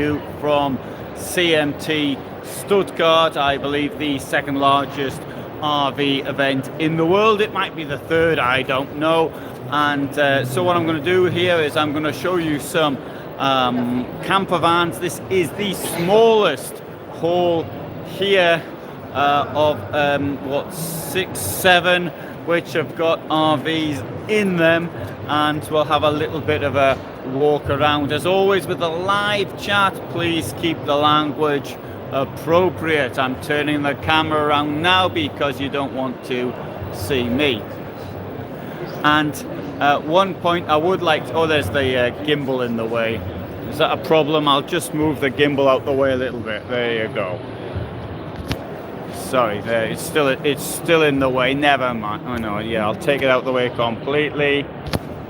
you from CMT Stuttgart, I believe the second largest RV event in the world. It might be the third, I don't know. And so what I'm going to do here is I'm going to show you some camper vans. This is the smallest haul here of what, 6, 7, which have got RVs in them, and we'll have a little bit of a walk around. As always with the live chat, please keep the language appropriate. I'm turning the camera around now because you don't want to see me. And one point I would like to, oh, there's the gimbal in the way. Is that a problem? I'll just move the gimbal out the way a little bit. There you go. Sorry, there, it's still in the way. Never mind. Oh no, yeah, I'll take it out the way completely.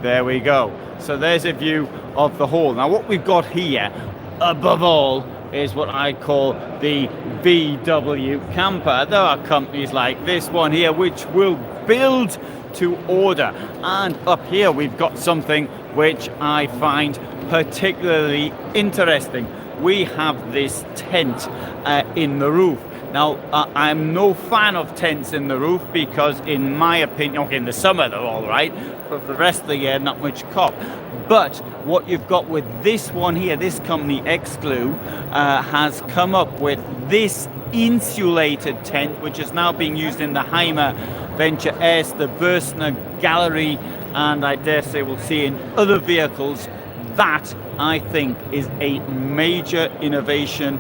There we go. So there's a view of the hall. Now what we've got here, above all, is what I call the VW camper. There are companies like this one here which will build to order. And up here we've got something which I find particularly interesting. We have this tent in the roof. Now, I'm no fan of tents in the roof because, in my opinion, okay, in the summer they're all right, but for the rest of the year, not much cop. But what you've got with this one here, this company, Exclu, has come up with this insulated tent, which is now being used in the Hymer Venture S, the Bürstner Gallery, and I dare say we'll see in other vehicles. That, I think, is a major innovation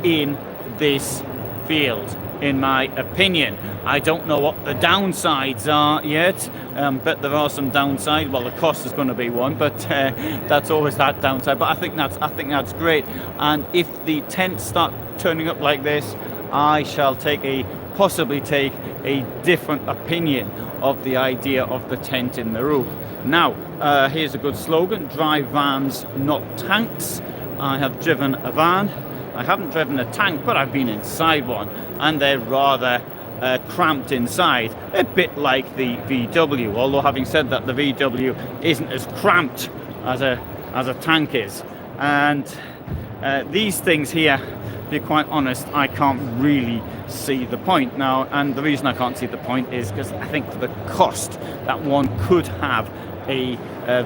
in this field, in my opinion. I don't know what the downsides are yet, but there are some downsides. Well, the cost is going to be one, but that's always that downside. But I think that's great. And if the tents start turning up like this, I shall possibly take a different opinion of the idea of the tent in the roof. Now, here's a good slogan: drive vans, not tanks. I have driven a van. I haven't driven a tank, but I've been inside one, and they're rather cramped inside, a bit like the VW, although having said that, the VW isn't as cramped as a tank is. And these things here, to be quite honest, I can't really see the point now, and the reason I can't see the point is because I think for the cost that one could have a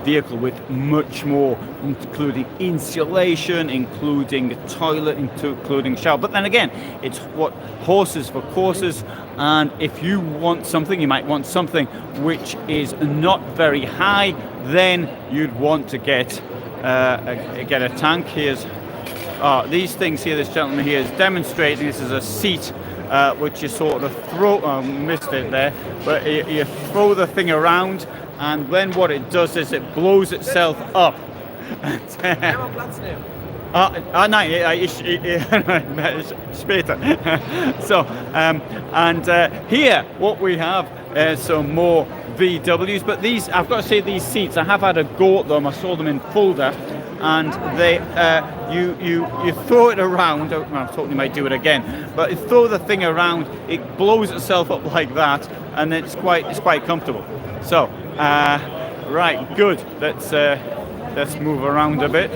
vehicle with much more, including insulation, including a toilet, including shower. But then again, it's what horses for courses, and if you want something, you might want something which is not very high, then you'd want to get a tank. Here's these things here. This gentleman here is demonstrating. This is a seat which you sort of throw. Missed it there, but you throw the thing around, and then what it does is it blows itself up. Nein, später. So, and here what we have is some more VWs, but these, I've got to say, these seats, I have had a go at them. I saw them in Fulda, and they, you throw it around. I thought you might do it again, but you throw the thing around, it blows itself up like that, and it's quite comfortable. So, right, good. Let's move around a bit.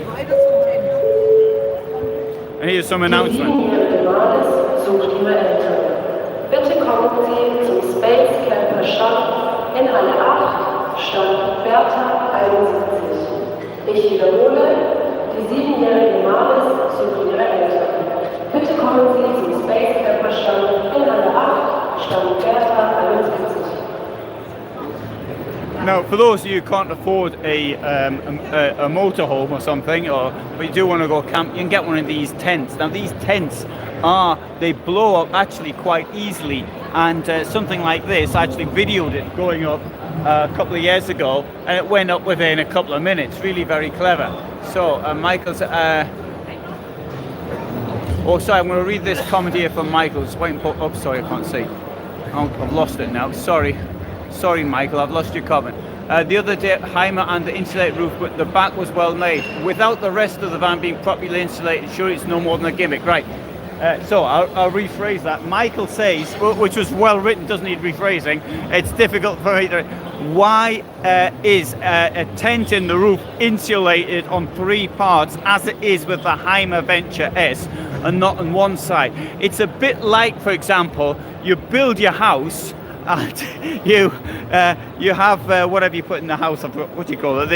And here's some announcement. Bitte kommen Sie zum Space Camper Shop in Halle 8, Stand Bertha 71. Ich wiederhole, die 7-jährige Maris sucht ihre Eltern. Bitte kommen Sie zum Space Camper Stand in Halle 8, Stand Bertha 71. Now, for those of you who can't afford a motorhome or something, but you do want to go camp, you can get one of these tents. Now, these tents they blow up actually quite easily, and something like this, I actually videoed it going up a couple of years ago, and it went up within a couple of minutes. Really very clever. So, Michael's. Oh, sorry, I'm going to read this comment here from Michael. Just wait and put up. Sorry, I can't see. I've lost it now. Sorry, Michael, I've lost your comment. The other day, Hymer and the insulated roof, but the back was well made. Without the rest of the van being properly insulated, sure, it's no more than a gimmick. Right, So I'll rephrase that. Michael says, which was well written, doesn't need rephrasing. It's difficult for me to. Why is a tent in the roof insulated on 3 parts as it is with the Hymer Venture S and not on one side? It's a bit like, for example, you build your house and you have whatever you put in the house. What do you call it?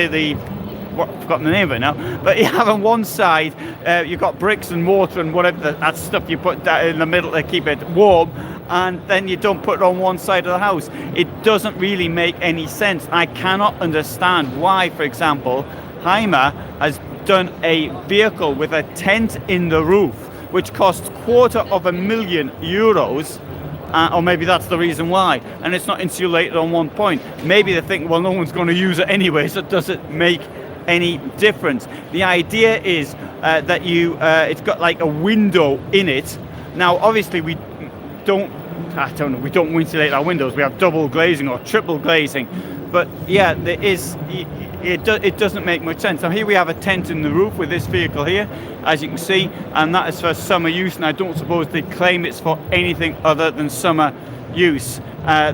I've forgotten the name of it now, but you have on one side you've got bricks and mortar and whatever that stuff you put in the middle to keep it warm, and then you don't put it on one side of the house. It doesn't really make any sense. I cannot understand why, for example, Hymer has done a vehicle with a tent in the roof which costs €250,000, or maybe that's the reason why, and it's not insulated on one point. Maybe they think, well, no one's going to use it anyway, so it doesn't make any difference. The idea is that it's got like a window in it. Now obviously we don't insulate our windows, we have double glazing or triple glazing, but yeah, it doesn't make much sense. Now here we have a tent in the roof with this vehicle here, as you can see, and that is for summer use, and I don't suppose they claim it's for anything other than summer use.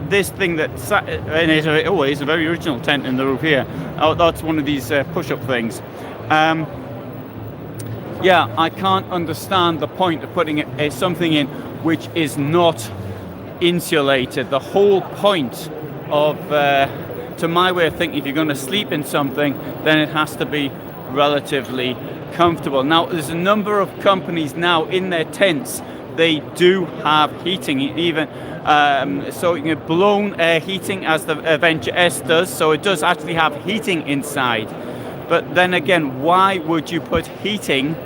This thing it's a very original tent in the roof here. Oh, that's one of these push-up things. Yeah, I can't understand the point of putting something in which is not insulated. The whole point of, to my way of thinking, if you're going to sleep in something, then it has to be relatively comfortable. Now, there's a number of companies now in their tents, they do have heating, even so you can blown air heating as the Venture S does, so it does actually have heating inside. But then again, why would you put heating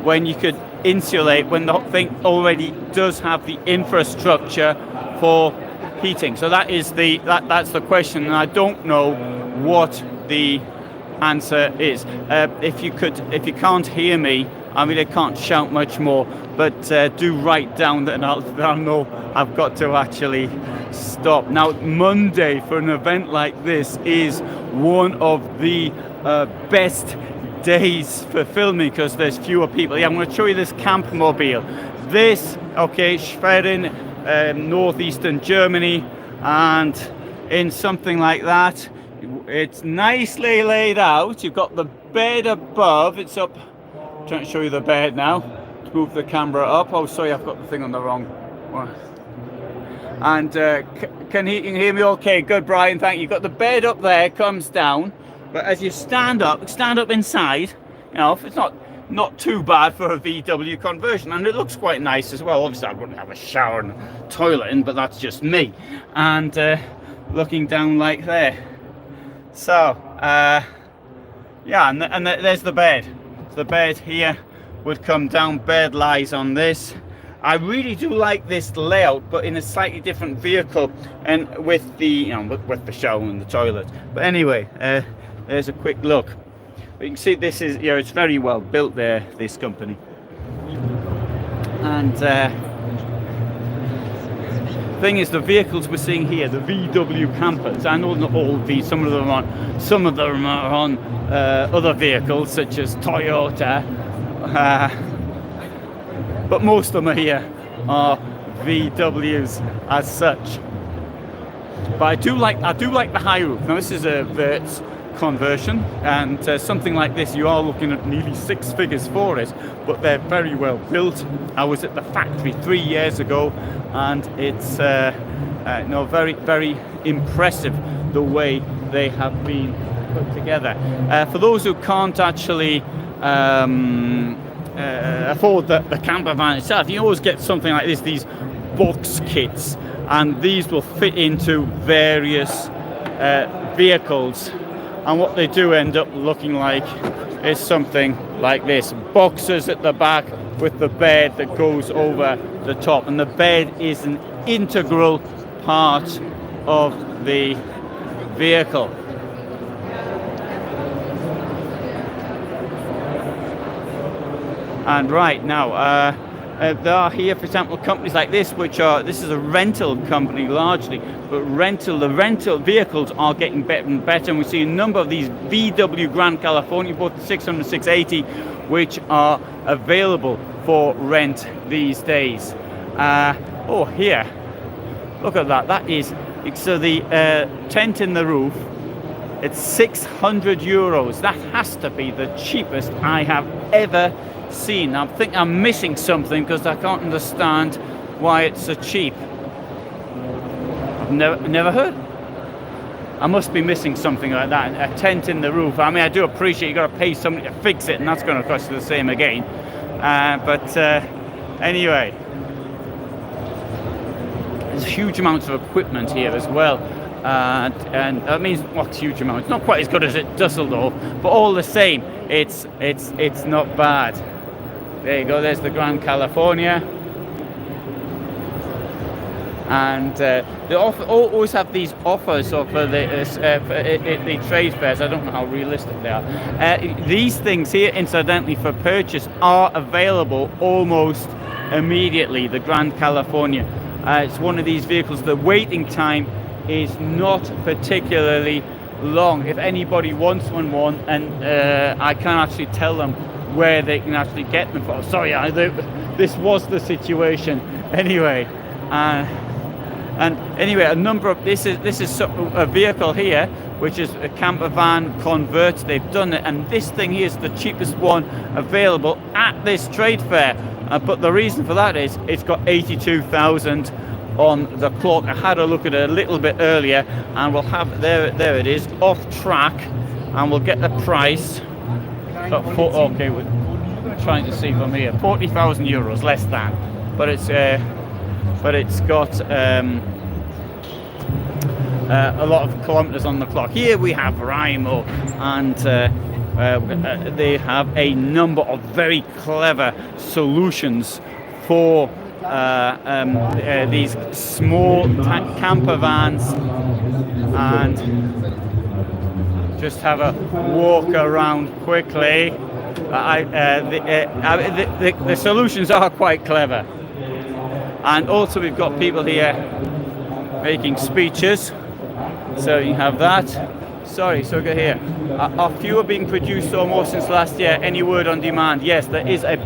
when you could insulate, when the thing already does have the infrastructure for heating? So that's the question, and I don't know what the answer is. If you can't hear me, I mean, I can't shout much more, but do write down that, and I'll know I've got to actually stop. Now, Monday for an event like this is one of the best days for filming because there's fewer people. Yeah, I'm going to show you this campermobil. This, okay, Schwerin, northeastern Germany, and in something like that, it's nicely laid out. You've got the bed above. It's up. I'm trying to show you the bed now. Move the camera up. Oh, sorry, I've got the thing on the wrong one. And can you hear me okay? Good, Brian, thank you. You've got the bed up there, comes down, but as you stand up inside, you know, it's not too bad for a VW conversion, and it looks quite nice as well. Obviously I wouldn't have a shower and a toilet in, but that's just me. And looking down like there. So yeah, and there's the bed. So the bed here would come down, bed lies on this. I really do like this layout, but in a slightly different vehicle, and with the with the shower and the toilet. But anyway, there's a quick look. But you can see this is, it's very well built there, this company. And thing is, the vehicles we're seeing here, the VW campers, I know not all these, some of them are on other vehicles such as Toyota, but most of them are here are VWs as such. But I do like the high roof. Now this is a Verts conversion, and something like this you are looking at nearly 6 figures for it, but they're very well built. I was at the factory 3 years ago, and it's very, very impressive the way they have been put together. For those who can't actually afford the camper van itself, you always get something like this, these box kits, and these will fit into various vehicles, and what they do end up looking like is something like this. Boxes at the back with the bed that goes over the top, and the bed is an integral part of the vehicle. And right now, there are here, for example, companies like this, this is a rental company largely, but the rental vehicles are getting better and better, and we see a number of these VW Grand California, both 600, 680, which are available for rent these days. Oh, here, look at that. That is, so the tent in the roof, it's 600 euros. That has to be the cheapest I have ever seen. I think I'm missing something because I can't understand why it's so cheap. I've never heard. I must be missing something like that. A tent in the roof. I mean, I do appreciate you got to pay somebody to fix it, and that's going to cost you the same again. But anyway, there's huge amounts of equipment here as well. And that means what huge amounts? Not quite as good as at Dusseldorf, but all the same, it's not bad. There you go. There's the Grand California, and they always have these offers for the trade fairs. I don't know how realistic they are. These things here, incidentally, for purchase, are available almost immediately. The Grand California. It's one of these vehicles. The waiting time is not particularly long. If anybody wants one, and I can actually tell them where they can actually get them from. Sorry, this was the situation. Anyway, and anyway, a number of this is a vehicle here, which is a camper van convert. They've done it, and this thing here is the cheapest one available at this trade fair. But the reason for that is it's got 82,000 on the clock. I had a look at it a little bit earlier, and we'll have there it is, off track, and we'll get the price. Okay, we're trying to see from here. 40,000 euros, less than, but it's got a lot of kilometers on the clock. Here we have Reisemobil, and they have a number of very clever solutions for these small camper vans, and just have a walk around quickly. The solutions are quite clever, and also we've got people here making speeches, so you have that. Sorry, so go here. Are fewer being produced or more since last year? Any word on demand? Yes, there is a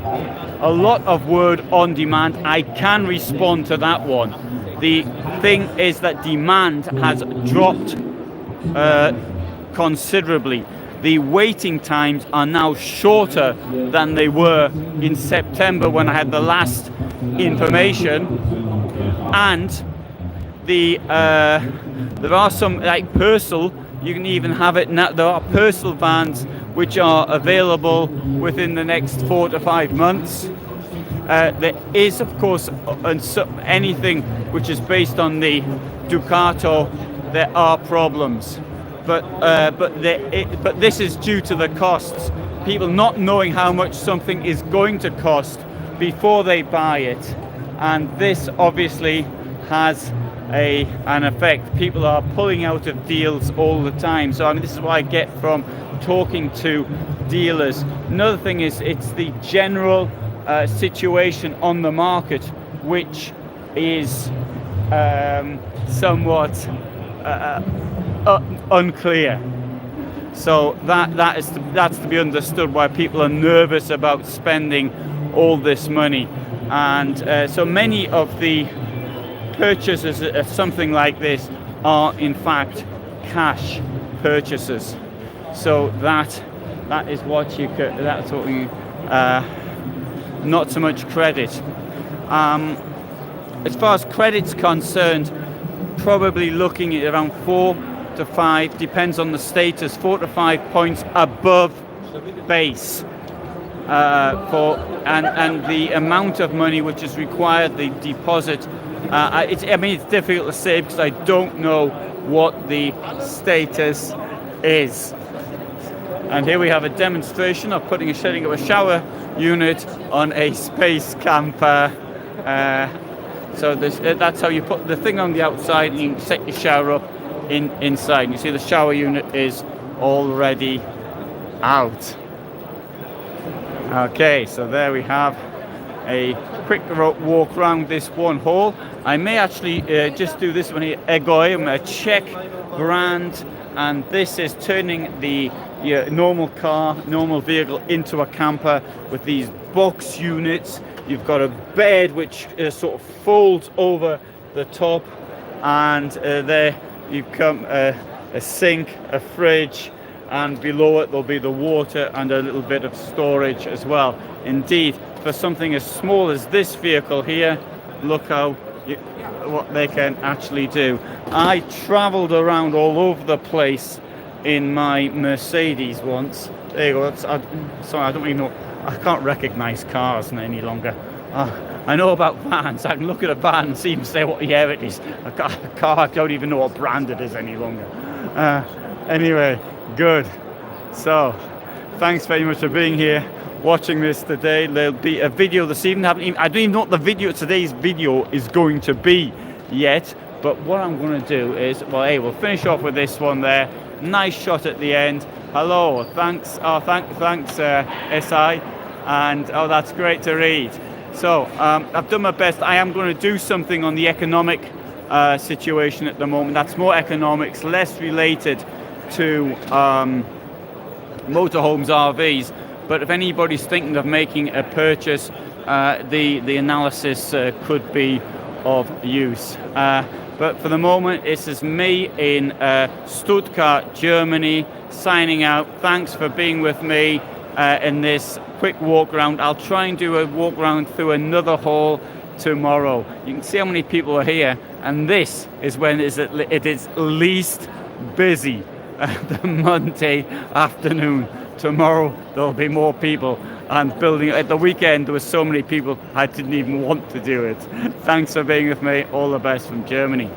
lot of word on demand. I can respond to that one. The thing is that demand has dropped considerably. The waiting times are now shorter than they were in September when I had the last information, and there are some, like Pössl, you can even have it now. There are Pössl vans which are available within the next 4 to 5 months. There is, of course, anything which is based on the Ducato, there are problems. But this is due to the costs. People not knowing how much something is going to cost before they buy it, and this obviously has an effect. People are pulling out of deals all the time. So I mean, this is what I get from talking to dealers. Another thing is it's the general situation on the market, which is somewhat unclear. So that's to be understood why people are nervous about spending all this money, and so many of the purchases of something like this are in fact cash purchases. So that is what you could. That's what we. Not so much credit. As far as credit's concerned, probably looking at around 4 to 5, depends on the status, 4 to 5 points above base and the amount of money which is required, the deposit. It's difficult to say because I don't know what the status is. And here we have a demonstration of setting up a shower unit on a space camper. So that's how you put the thing on the outside, and you can set your shower up inside. You see the shower unit is already out. Okay, so there we have a quick walk around this one hall. I may actually just do this one here, Egoi. I'm a Czech brand, and this is turning the normal car, normal vehicle into a camper with these box units. You've got a bed which sort of folds over the top, and there you've come a sink, a fridge, and below it there'll be the water and a little bit of storage as well. Indeed, for something as small as this vehicle here, look what they can actually do. I travelled around all over the place in my Mercedes once. There you go. Sorry, I don't even know. I can't recognise cars any longer. I know about vans. I can look at a van and see and say what year it is. A car, I don't even know what brand it is any longer. Anyway, good. So, thanks very much for being here, watching this today. There'll be a video this evening. I don't even know what today's video is going to be yet. But what I'm going to do is, well, hey, we'll finish off with this one there. Nice shot at the end. Hello, thanks. Oh, thanks, SI. And oh, that's great to read. So I've done my best. I am going to do something on the economic situation at the moment. That's more economics, less related to motorhomes, RVs. But if anybody's thinking of making a purchase, the analysis could be of use. But for the moment, this is me in Stuttgart, Germany, signing out. Thanks for being with me in this quick walk around. I'll try and do a walk around through another hall tomorrow. You can see how many people are here, and this is when it is least busy, the Monday afternoon. Tomorrow there'll be more people, and building at the weekend there were so many people I didn't even want to do it. Thanks for being with me. All the best from Germany.